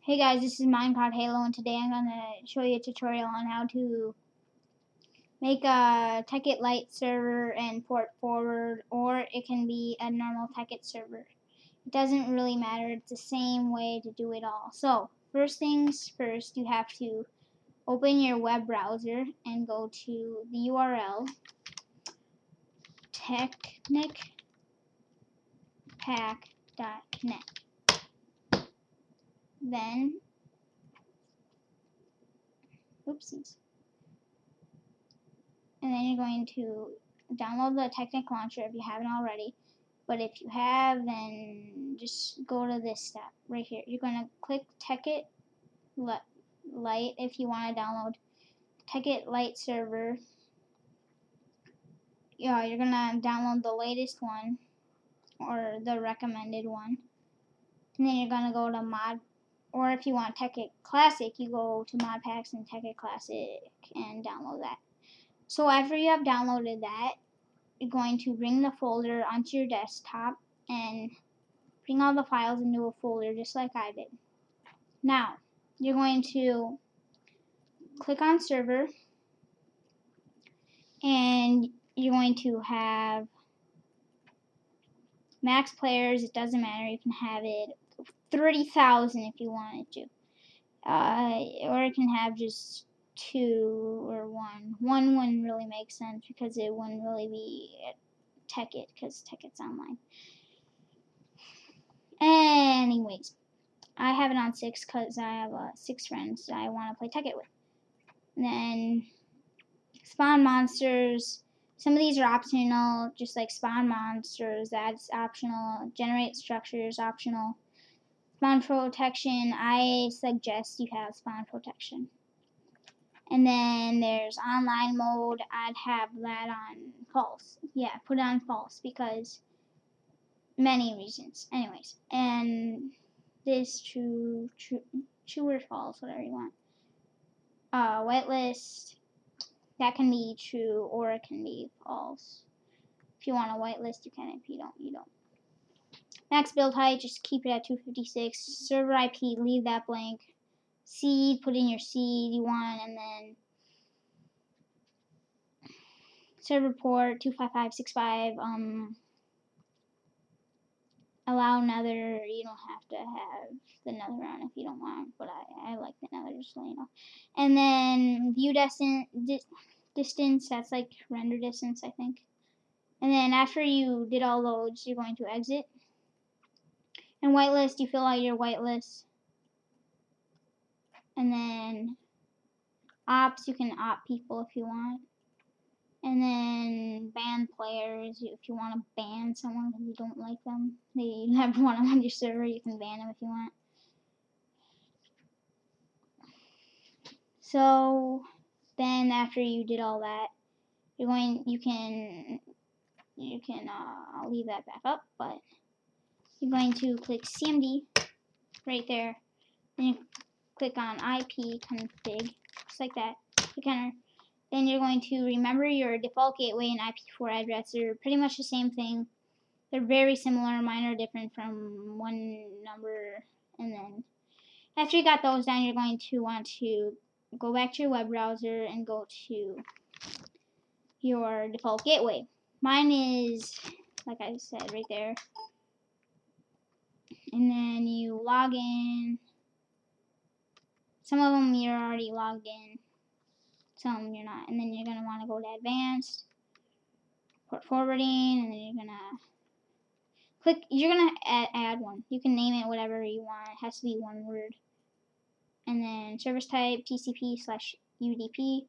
Hey guys, this is Minecraft Halo, and today I'm going to show you a tutorial on how to make a Tekkit Lite server and port forward, or it can be a normal Tekkit server. It doesn't really matter, it's the same way to do it all. So, first things first, you have to open your web browser and go to the URL tekkitpack.net. Then, oopsies. And then you're going to download the Tekkit launcher if you haven't already. But if you have, then just go to this step right here. You're going to click Tekkit Lite if you want to download Tekkit Lite server. Yeah, you're going to download the latest one or the recommended one. And then you're going to go to mod, or if you want Tekkit Classic, you go to mod packs and Tekkit Classic and download that. So after you have downloaded that, you're going to bring the folder onto your desktop and bring all the files into a folder just like I did. Now, you're going to click on server and you're going to have max players. It doesn't matter, you can have it 30,000 if you wanted to. Or it can have just 2 or 1. 1 wouldn't really make sense because it wouldn't really be Tekkit because Tekkit's online. Anyways, I have it on 6 because I have 6 friends I want to play Tekkit with. And then spawn monsters. Some of these are optional, just like spawn monsters. That's optional. Generate structures, optional. Spawn protection. I suggest you have spawn protection. And then there's online mode. I'd have that on false. Yeah, put it on false because many reasons. Anyways, and this true or false, whatever you want. Whitelist, that can be true or it can be false. If you want a whitelist, you can. If you don't, you don't. Max build height, just keep it at 256. Server IP, leave that blank. Seed, put in your seed you want, and then server port 25565. Allow nether. You don't have to have the nether on if you don't want, but I like the nether, just so you know. And then view distance, that's like render distance, I think. And then after you did all those, you're going to exit. And whitelist, you fill out your whitelist. And then ops, you can opt people if you want. And then ban players, if you want to ban someone because you don't like them, you never want them on your server, you can ban them if you want. So then after you did all that, you can I'll leave that back up, but you're going to click CMD right there. Then you click on IP config, just like that. Click enter. Then you're going to remember your default gateway and IP4 address. They're pretty much the same thing. They're very similar. Mine are different from one number. And then after you got those down, you're going to want to go back to your web browser and go to your default gateway. Mine is, like I said, right there. And then you log in. Some of them you're already logged in. Some you're not. And then you're going to want to go to advanced, port forwarding, and then you're going to add one. You can name it whatever you want. It has to be one word. And then service type, TCP/UDP,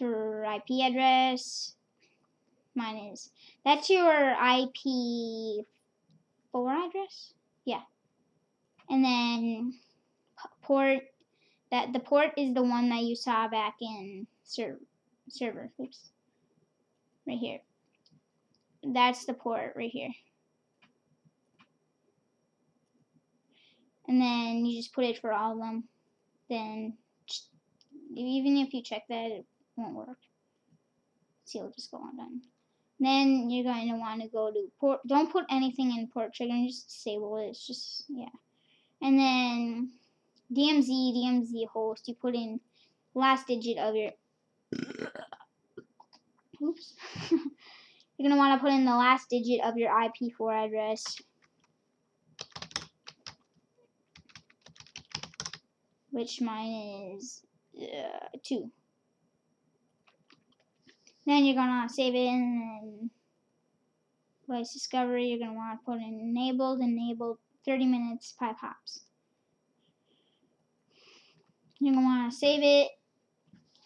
your IP address. Mine is, that's your IP4 address? Yeah. And then port, the port is the one that you saw back in server. Oops. Right here. That's the port right here. And then you just put it for all of them. Then even if you check that, it won't work. See, it'll just go on done. Then you're going to want to go to port. Don't put anything in port trigger, just disable it. It's just, yeah. And then DMZ host, you put in last digit of your oops. You're gonna want to put in the last digit of your IP4 address. Which mine is 2. Then you're gonna save it, and then device discovery, you're gonna want to put in enabled 30 minutes 5 hops. You're gonna want to save it,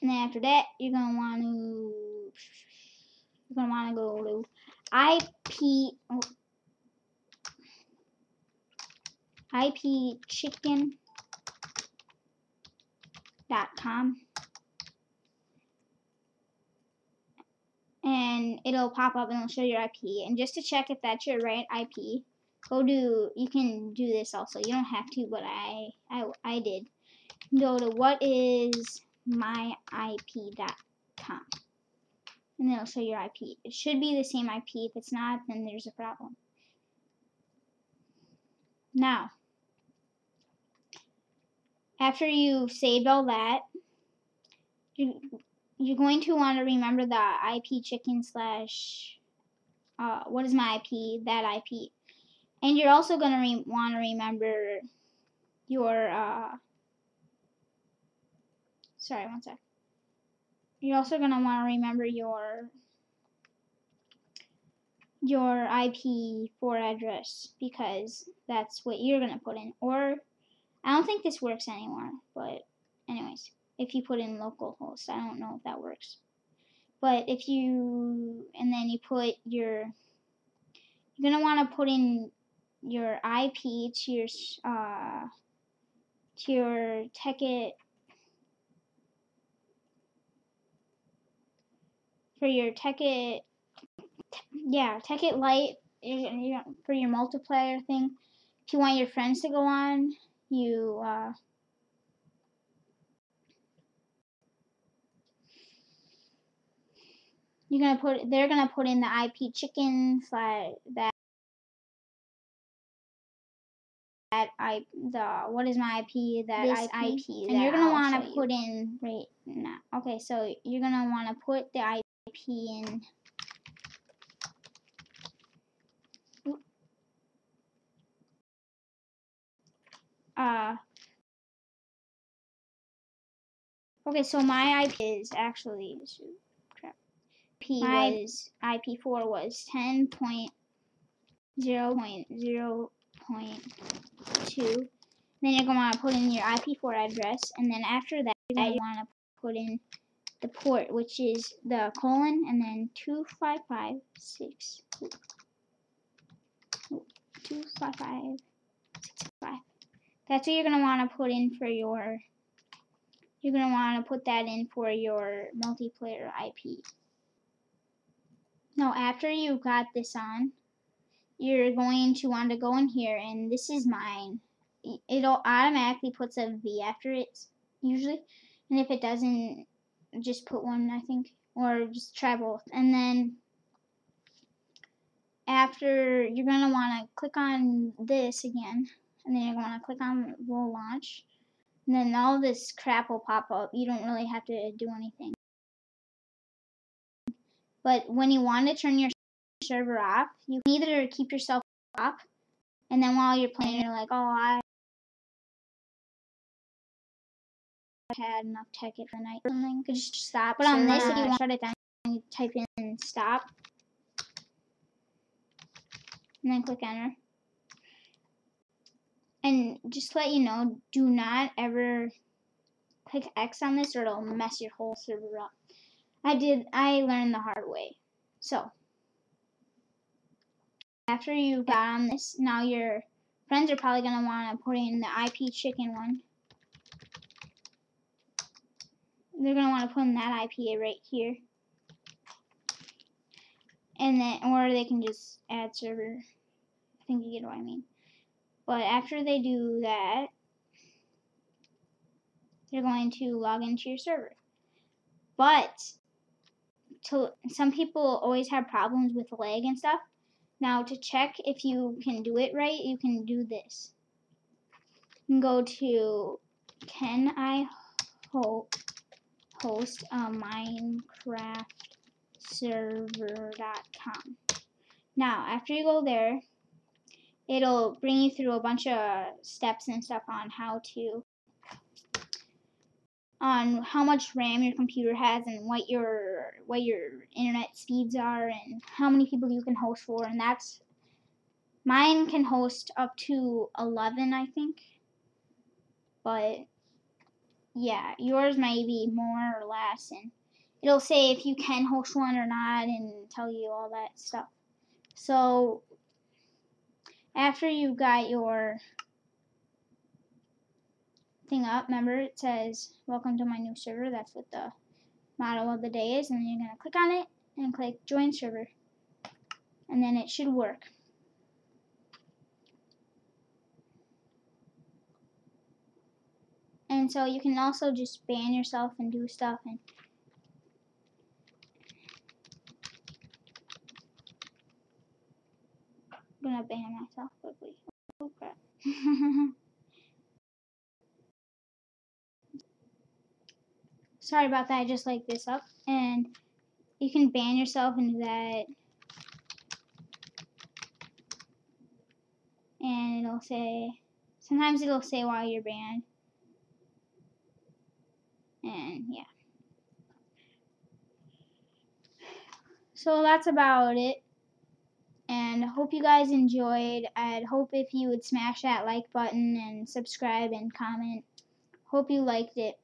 and then after that you're gonna want to go to ipchicken.com, and it'll pop up and it'll show your IP. And just to check if that's your right IP, you can do this also. You don't have to, but I did. Go to whatismyip.com, and it'll show your IP. It should be the same IP. If it's not, then there's a problem. Now, after you've saved all that, you're going to want to remember the IP chicken / what is my IP, that IP. And you're also going to want to remember your, sorry, one sec. You're also going to want to remember your IP4 address, because that's what you're going to put in. Or, I don't think this works anymore, but anyways, if you put in localhost, I don't know if that works. But if you, and then you put you're going to want to put in your IP to your Tekkit, for your Tekkit, Tekkit Lite, for your multiplayer thing. If you want your friends to go on, they're gonna put in the IP chicken / what is my IP, that IP, and you're gonna want to put in right now. Okay, so you're gonna want to put the IP in. Okay, so my IP is actually IP4 was 10.0.0.2. Then you're going to want to put in your IP4 address, and then after that, you're going to want to put in the port, which is the colon, and then 255.6.255.65. That's what you're going to want to put in for your. You're going to want to put that in for your multiplayer IP. Now, after you got this on, you're going to want to go in here, and this is mine. It'll automatically puts a V after it, usually. And if it doesn't, just put one, I think. Or just try both. And then, after, you're going to want to click on this again. And then you're going to click on Will Launch. And then all this crap will pop up. You don't really have to do anything. But when you want to turn your server off, you can either keep yourself up, and then while you're playing, you're like, oh, I had enough Tekkit for the night or something. You could just stop. But on this, if you want to shut it down, you type in stop, and then click enter. And just to let you know, do not ever click X on this, or it'll mess your whole server up. I learned the hard way. So, after you got on this, now your friends are probably going to want to put in the IP chicken one. They're going to want to put in that IP right here. And then, or they can just add server. I think you get what I mean. But after they do that, they're going to log into your server. But some people always have problems with lag and stuff. Now, to check if you can do it right, you can do this. You can go to can I host a Minecraft server.com. Now, after you go there, it'll bring you through a bunch of steps and stuff on how much RAM your computer has and what your internet speeds are and how many people you can host for, and that's mine can host up to 11, I think. But yeah, yours may be more or less, and it'll say if you can host one or not and tell you all that stuff. So after you got your thing up, remember it says welcome to my new server. That's what the motto of the day is, and then you're going to click on it and click join server, and then it should work. And so you can also just ban yourself and do stuff, and I'm gonna ban myself quickly. Oh crap. Sorry about that, I just like this up, and you can ban yourself and do that, and it'll say, sometimes it'll say why you're banned, and yeah. So that's about it, and hope you guys enjoyed. I'd hope if you would smash that like button and subscribe and comment. Hope you liked it.